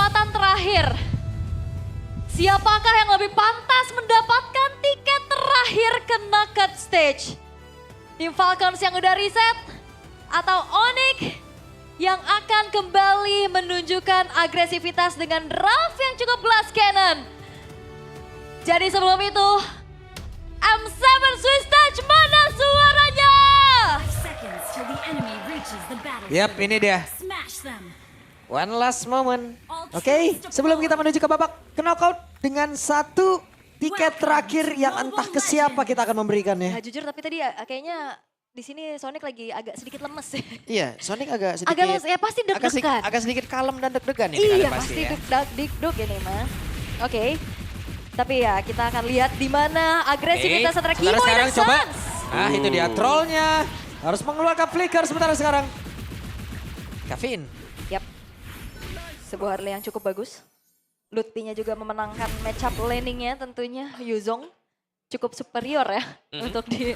kesempatan terakhir. Siapakah yang lebih pantas mendapatkan tiket terakhir ke knockout stage? Tim Falcons yang udah reset atau Onyx yang akan kembali menunjukkan agresivitas dengan draft yang cukup blast cannon. Jadi sebelum itu, M7 Swiss Touch mana suaranya? Yap, ini dia. One last moment. Oke, sebelum kita menuju ke babak knockout dengan satu tiket terakhir yang entah ke siapa kita akan memberikannya. Nah, jujur tapi tadi kayaknya di sini Sonic lagi agak sedikit lemes. Iya, Sonic agak sedikit. Agak lemes, ya pasti deg-degan. Agak sedikit kalem dan deg-degan ya. Iya, pasti pasti ya. deg-deg ini mah. Oke. Tapi ya kita akan lihat di mana agresivitas antara Kimo sekarang dan coba. Sans. Nah, itu dia trollnya. Harus mengeluarkan flicker sementara sekarang. Kevin. Yap. Sebuah early yang cukup bagus. Lutfi-nya juga memenangkan matchup laning-nya tentunya. Yuzong cukup superior ya untuk di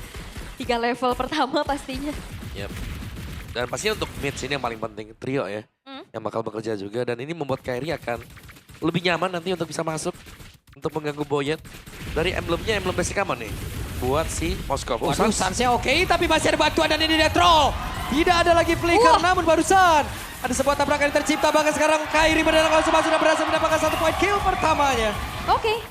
3 level pertama pastinya. Yap. Dan pastinya untuk mid sini yang paling penting trio ya. Yang bakal bekerja juga dan ini membuat Kairi akan lebih nyaman nanti untuk bisa masuk untuk mengganggu Boyet. Dari emblemnya emblem basic aman nih buat si Moskov. Waduh, Sansnya oke, tapi masih ada bantuan dan ini dia troll. Tidak ada lagi flicker, namun barusan ada sebuah tabrakan yang tercipta. Bahkan sekarang Kairi mendadak langsung sudah berhasil mendapatkan 1 poin kill pertamanya. Oke.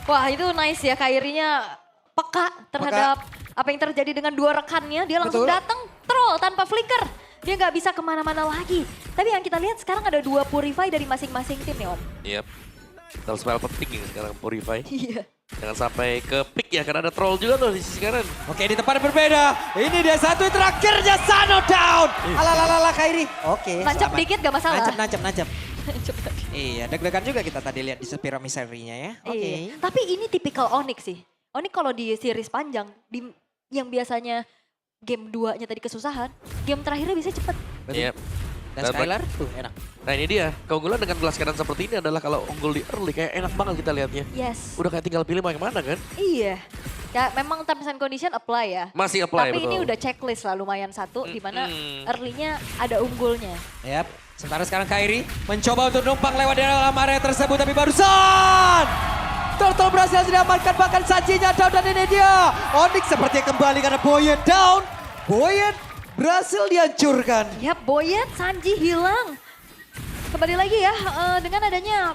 Wah itu nice ya, Kairinya peka terhadap apa yang terjadi dengan dua rekannya. Dia langsung datang troll tanpa flicker. Dia nggak bisa kemana-mana lagi. Tapi yang kita lihat sekarang ada 2 Purify dari masing-masing tim nih Om. Yap. Terus spell penting ya sekarang Purify. Iya. Jangan sampai ke pick ya karena ada troll juga tuh di sisi kanan. Oke, di tempat yang berbeda. Ini dia satu terakhirnya Sano down. Alalalala Kairi. Oke, Nancap selamat. dikit gak masalah. Nancap. Nancap tadi. Iya, deg-degan juga kita tadi lihat di Spira Misery-nya ya. Oke. Iya. Tapi ini tipikal Onyx sih. Onyx kalau di series panjang, yang biasanya game 2-nya tadi kesusahan, game terakhirnya bisa cepet. Yap. Dan Skylar tuh enak. Nah ini dia, keunggulan dengan gelas kanan seperti ini adalah kalau unggul di early kayak enak banget kita lihatnya. Yes. Udah kayak tinggal pilih mau yang mana kan? Iya. Ya memang terms and condition apply ya. Masih apply, Tapi betul. ini udah checklist lah lumayan satu, di mana early-nya ada unggulnya. Yap. Sementara sekarang Kairi mencoba untuk numpang lewat di dalam area tersebut, tapi barusan Turtle berhasil diamankan, bahkan Sanjinya down dan ini dia. Onyx seperti kembali karena Boyet down. Boyet berhasil dihancurkan. Yap, Boyet, Sanji hilang. Kembali lagi ya, dengan adanya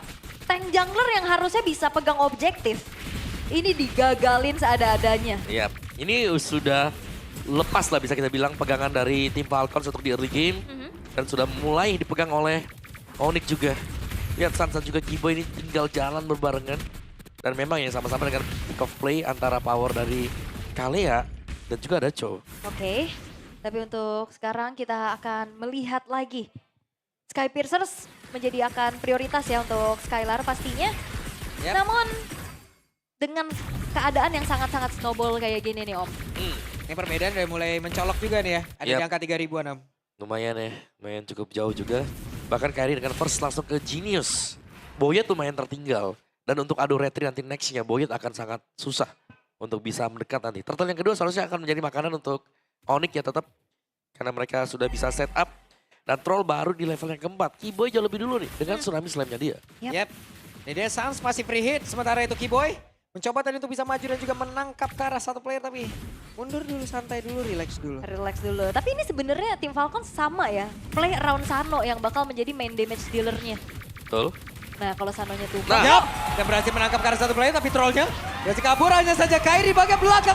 tank jungler yang harusnya bisa pegang objektif. Ini digagalin seada-adanya. Yap, ini sudah lepas lah bisa kita bilang pegangan dari tim Falcons untuk di early game. Dan sudah mulai dipegang oleh Onyx juga. Lihat Sansa juga Kibo ini tinggal jalan berbarengan. Dan memang ya sama-sama dengan pick of play antara power dari Kalea dan juga ada Cho. Oke, tapi untuk sekarang kita akan melihat lagi. Sky Piercers menjadi akan prioritas ya untuk Skylar pastinya. Yap. Namun dengan keadaan yang sangat-sangat snowball kayak gini nih Om. Ini perbedaan udah mulai mencolok juga nih ya. Ada Yap. di angka 3000-an Om. Lumayan ya, lumayan cukup jauh juga. Bahkan Kairi dengan first langsung ke Genius. Boyet lumayan tertinggal. Dan untuk adu retry nanti nextnya Boyet akan sangat susah untuk bisa mendekat nanti. Turtle yang kedua seharusnya akan menjadi makanan untuk Onyx ya tetap. Karena mereka sudah bisa set up. Dan Troll baru di level yang keempat. Kiboy jauh lebih dulu nih dengan tsunami slam-nya dia. Yap. Ini dia Sans masih free hit. Sementara itu Kiboy mencoba tadi untuk bisa maju dan juga menangkap ke arah satu player. Tapi mundur dulu, santai dulu, relax dulu. Relax dulu. Tapi ini sebenarnya tim Falcon sama ya. Play around Sano yang bakal menjadi main damage dealernya. Betul. Nah kalau Sanonya tuh. Nah. Yap, dan berhasil menangkap ke arah satu player tapi trollnya berhasil kabur, hanya saja Kairi bagian belakang.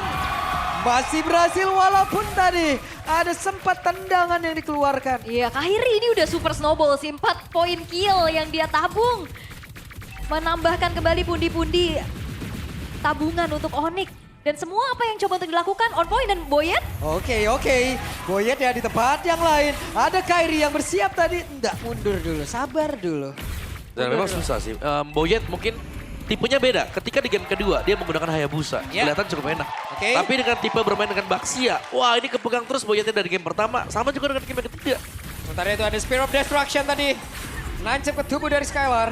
Masih berhasil walaupun tadi ada sempat tendangan yang dikeluarkan. Iya, Kairi ini udah super snowball sih. 4 poin kill yang dia tabung. Menambahkan kembali pundi-pundi tabungan untuk Onyx. Dan semua apa yang coba untuk dilakukan on point dan Boyet. Oke. Boyet ya di tempat yang lain. Ada Kairi yang bersiap tadi. Enggak, mundur dulu, sabar dulu. Dan memang susah sih. Boyet mungkin tipenya beda. Ketika di game kedua dia menggunakan Hayabusa. Kelihatan cukup enak. Oke. Tapi dengan tipe bermain dengan Baxia. Wah ini kepegang terus Boyetnya dari game pertama. Sama juga dengan game yang ketiga. Sementara itu ada Spear of Destruction tadi. Nancep ke tubuh dari Skylar.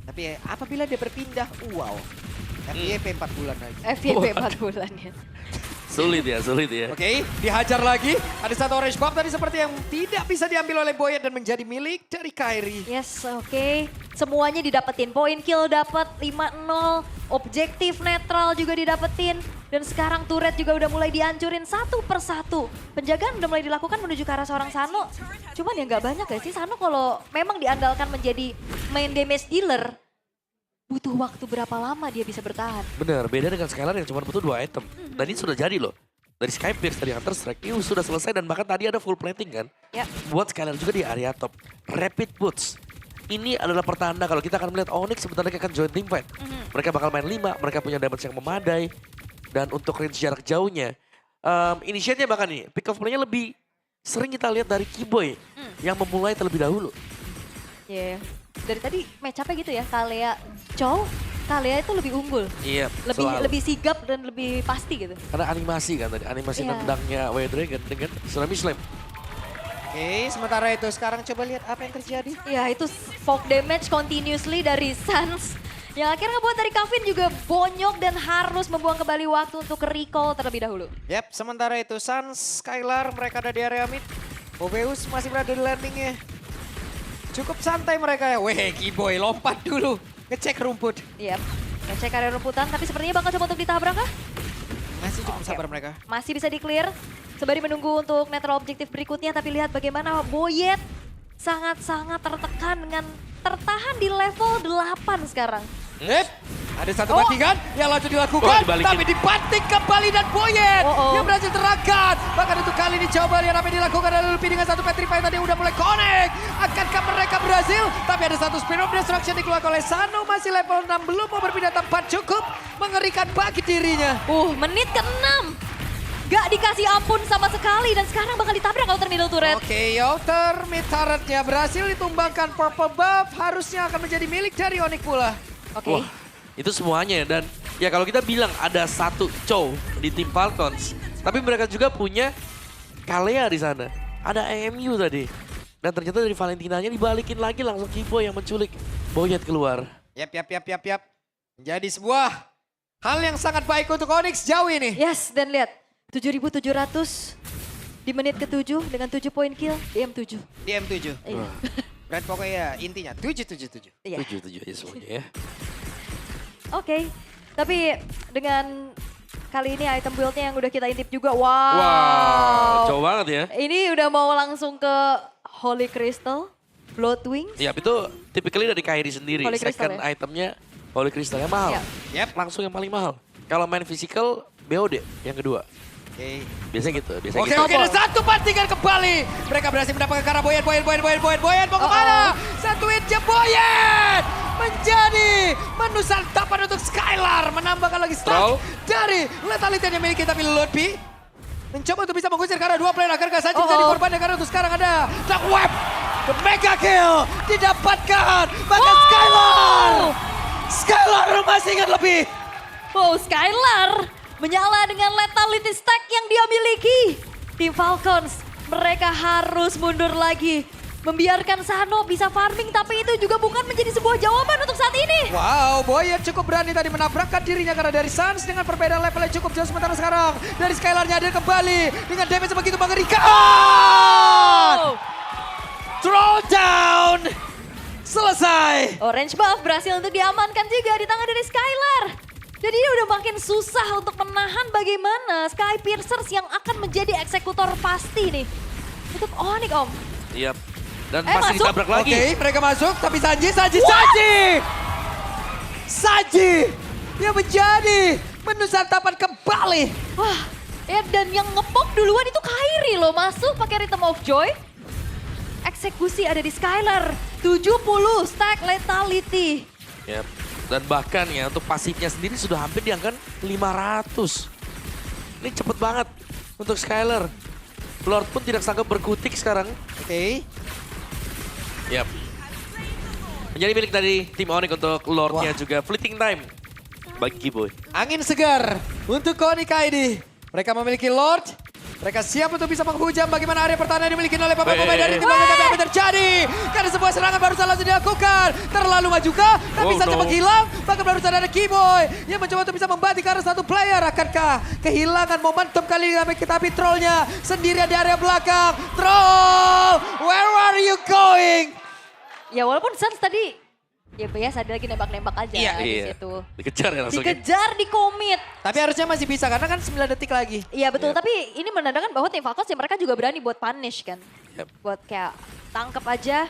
Tapi apabila dia berpindah, wow. FYP 4 bulan lagi. FYP 4 bulan ya. Sulit ya. Oke, dihajar lagi. Ada satu orange buff tadi seperti yang tidak bisa diambil oleh Boyet dan menjadi milik dari Kairi. Yes, oke. Semuanya didapetin. Poin kill dapat 5-0. Objektif netral juga didapetin. Dan sekarang turret juga udah mulai dihancurin satu persatu. Penjagaan udah mulai dilakukan menuju ke arah seorang Sano. Cuman ya nggak banyak ya sih. Sano kalau memang diandalkan menjadi main damage dealer, butuh waktu berapa lama dia bisa bertahan. Bener, beda dengan Skylar yang cuma butuh 2 item. Dan ini sudah jadi loh. Dari Sky Pierce, dari Hunter Strike, ini sudah selesai dan bahkan tadi ada full plating kan. Ya. Buat Skylar juga di area top. Rapid Boots. Ini adalah pertanda kalau kita akan melihat Onyx sebentar lagi akan join team fight. Mereka bakal main 5, mereka punya damage yang memadai. Dan untuk range jarak jauhnya, initiate-nya bahkan nih, pick off play-nya lebih sering kita lihat dari Keyboy yang memulai terlebih dahulu. Ya, dari tadi match up-nya gitu ya, Kalea Chow, Kalea itu lebih unggul. Iya, Lebih sigap dan lebih pasti gitu. karena animasi kan tadi, animasi Iya. nendangnya White Dragon dengan Tsunami Slam. Oke, sementara itu sekarang coba lihat apa yang terjadi. Ya itu fog damage continuously dari Sans. Yang akhirnya ngebuat dari Kavin juga bonyok dan harus membuang kembali waktu untuk ke recall terlebih dahulu. Yap, sementara itu Sans, Skylar, mereka ada di area mid. Bobeus masih berada di landingnya. Cukup santai mereka ya. Weh, Keyboy lompat dulu. Ngecek rumput. Yap, ngecek area rumputan tapi sepertinya bakal coba untuk ditabrak kah? Masih cukup sabar mereka. Masih bisa di-clear. Sembari menunggu untuk netral objektif berikutnya. Tapi lihat bagaimana Boyet sangat-sangat tertekan dengan tertahan di level 8 sekarang. Yep. Ada satu bantingan yang langsung dilakukan. dibalikin. Tapi dibanting kembali dan Boyet. Yang berhasil terangkat. Bahkan untuk kali ini coba lihat apa yang dilakukan oleh Lupi dengan satu petrify tadi udah mulai connect. Akankah mereka berhasil? Tapi ada satu spin of destruction dikeluarkan oleh Sano. Masih level 6 belum mau berpindah tempat. Cukup mengerikan bagi dirinya. Menit ke-6. Gak dikasih ampun sama sekali dan sekarang bakal ditabrak outer middle turret. Oke, outer mid turretnya berhasil ditumbangkan. Purple buff harusnya akan menjadi milik dari Onyx pula. Oke. Wah, itu semuanya dan ya kalau kita bilang ada satu Chow di tim Falcons, tapi mereka juga punya Kalea di sana. Ada AMU tadi. Dan ternyata dari Valentinanya dibalikin lagi langsung Keyboy yang menculik Boyet keluar. Yap. Menjadi sebuah hal yang sangat baik untuk Onyx jauh ini. Yes, dan lihat 7.700 di menit ke-7 dengan 7 poin kill di M7. Di M7. Iya. Brand pokoknya intinya 777. Iya. 7 aja semuanya ya. Oke, tapi dengan kali ini item build-nya yang udah kita intip juga. Wow. Wow, jauh banget ya. Ini udah mau langsung ke Holy Crystal, Blood Wings. Ya itu typically dari Kairi sendiri. Holy Crystal Second ya? itemnya Holy Crystal yang mahal. Ya. Yap. Langsung yang paling mahal. Kalau main physical, BOD yang kedua. Oke. Biasanya gitu, Oke, ada satu bantingan kembali. Mereka berhasil mendapatkan ke arah Boyet mau kemana? Satu hit Boyet menjadi menu santapan untuk Skylar. Menambahkan lagi stack dari lethality yang dimiliki tapi Ludpi mencoba untuk bisa mengusir karena dua player agar gak saja menjadi korban karena untuk sekarang ada Dark Web. The mega kill didapatkan. Bahkan Skylar masih ingat lebih. Wow, Skylar menyala dengan lethality stack yang dia miliki. Tim Falcons, mereka harus mundur lagi. Membiarkan Sano bisa farming, tapi itu juga bukan menjadi sebuah jawaban untuk saat ini. Wow, Boyet cukup berani tadi menabrakkan dirinya karena dari Sans dengan perbedaan levelnya cukup jauh sementara sekarang. Dari Skylarnya hadir kembali dengan damage begitu mengerikan. Throwdown. Selesai. Orange buff berhasil untuk diamankan juga di tangan dari Skylar. Jadi dia udah makin susah untuk menahan bagaimana Sky Piercers yang akan menjadi eksekutor pasti nih. Untuk Onyx, Om. Iya. Dan masih masuk. ditabrak lagi. Oke, mereka masuk tapi Sanji. Dia menjadi menu santapan kembali. Wah, ya dan yang ngepop duluan itu Kairi loh. Masuk pakai Rhythm of Joy. Eksekusi ada di Skylar. 70 stack lethality. Yap. Dan bahkan ya untuk pasifnya sendiri sudah hampir di angka 500. Ini cepet banget untuk Skylar. Lord pun tidak sanggup berkutik sekarang. Oke. Yap. Menjadi milik dari tim Onyx untuk Lordnya juga. Fleeting time bagi Keyboy. Angin segar untuk Onyx ID. Mereka memiliki Lord Mereka siap untuk bisa menghujam bagaimana area pertahanan dimiliki oleh pemain-pemain dari tim Weh. Valkon. Tapi apa yang terjadi? Karena sebuah serangan barusan langsung dilakukan. Terlalu maju kah? Tapi Oh, saja no. menghilang. Bahkan barusan ada Keyboy yang mencoba untuk bisa membanting ke arah satu player. Akankah kehilangan momentum kali ini? Tapi trollnya sendirian di area belakang. Troll, where are you going? Ya walaupun Suns tadi ya biasa dia lagi nembak-nembak aja Iya. di Iya. situ. Dikejar ya langsung. Dikejar, dikomit. Tapi harusnya masih bisa karena kan 9 detik lagi. Iya betul, Iya. tapi ini menandakan bahwa tim Falcons ya mereka juga berani buat punish kan. Yep. Buat kayak tangkap aja.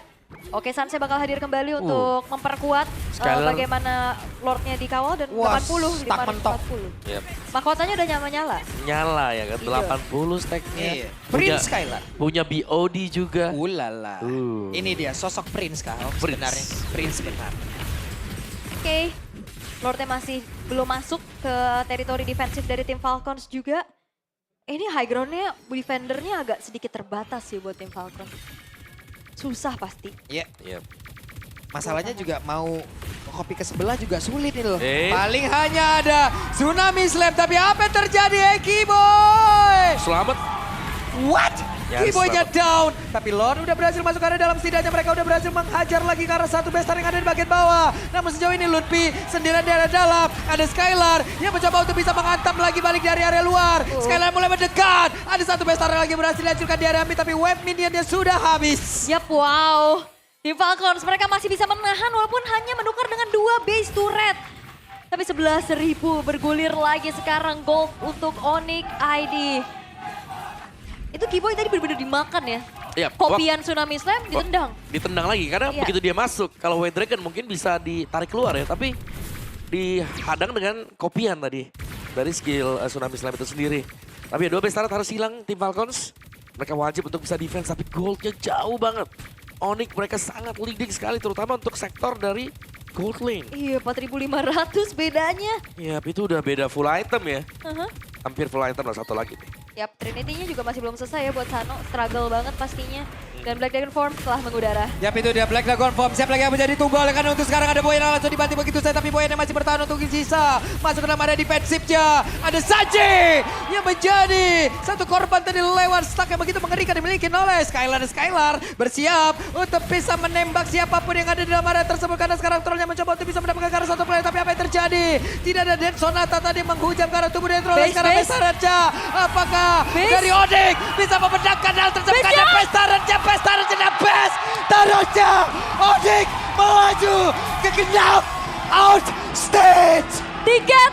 Oke, Sanse bakal hadir kembali untuk memperkuat Skylar. bagaimana Lordnya dikawal dan Wah, 80, stuck mentok. 540. Yep. Mahkotanya udah nyala-nyala. Nyala ya kan, Iya. 80 stacknya. Iya. Prince Skylar. Punya BOD juga. Ulala. Ini dia sosok Prince kah? Prince. Sebenarnya. Prince benar. Oke, Lordnya masih belum masuk ke teritori defensif dari tim Falcons juga. Ini high groundnya, defendernya agak sedikit terbatas sih buat tim Falcons. Susah pasti. Iya. Yep. Masalahnya juga mau kopi ke sebelah juga sulit nih loh. Paling hanya ada Tsunami Slam. Tapi apa yang terjadi Eki Boy? selamat. What? Nyaris Keyboy-nya selamat. down. Tapi Lord udah berhasil masuk ke area dalam. Setidaknya mereka udah berhasil menghajar lagi ke arah satu besar yang ada di bagian bawah. Namun sejauh ini Lutfi sendirian di area dalam. Ada Skylar yang mencoba untuk bisa menghantam lagi balik dari area luar. Skylar mulai mendekat. Ada satu besar yang lagi berhasil dihancurkan di area mid. Tapi web minionnya sudah habis. Yap, wow. Tim Falcons mereka masih bisa menahan walaupun hanya menukar dengan 2 base turret. Tapi 11.000 bergulir lagi sekarang gold untuk Onyx ID. Itu Keyboy tadi benar-benar dimakan ya. Iya, Kopian Tsunami Slam ditendang. Ditendang lagi karena Iya. begitu dia masuk. Kalau White Dragon mungkin bisa ditarik keluar ya. Tapi dihadang dengan kopian tadi. Dari skill Tsunami Slam itu sendiri. Tapi ya 2 base turret harus hilang tim Falcons. Mereka wajib untuk bisa defense tapi goldnya jauh banget. Onyx mereka sangat leading sekali terutama untuk sektor dari gold lane. Iya, 4.500 bedanya. Ya itu udah beda full item ya. Aha. Hampir full item lah satu lagi nih. Yap, Trinity-nya juga masih belum selesai ya buat Sano. Struggle banget pastinya. Dan Black Dragon Form telah mengudara. Yap, itu dia Black Dragon Form. Siap lagi yang menjadi tumbal. Karena untuk sekarang ada Boyan langsung dibanting begitu saja. Tapi Boyan masih bertahan untuk sisa. Masuk ke dalam area defensifnya. Ada Sanji yang menjadi satu korban tadi lewat stuck yang begitu mengerikan dimiliki oleh Skylar. Dan Skylar bersiap untuk bisa menembak siapapun yang ada di dalam area tersebut. Karena sekarang trollnya mencoba untuk bisa mendapatkan ke arah satu player. Tapi apa yang terjadi? Tidak ada Dead Sonata tadi menghujam ke arah tubuh dari troll. Base, Sekarang base. Pestaratja. Apakah Base. dari Onyx bisa membedakan hal tersebut? Base-nya. Karena Pestaratja dan best. Terusnya Onyx melaju ke knockout stage. Tiket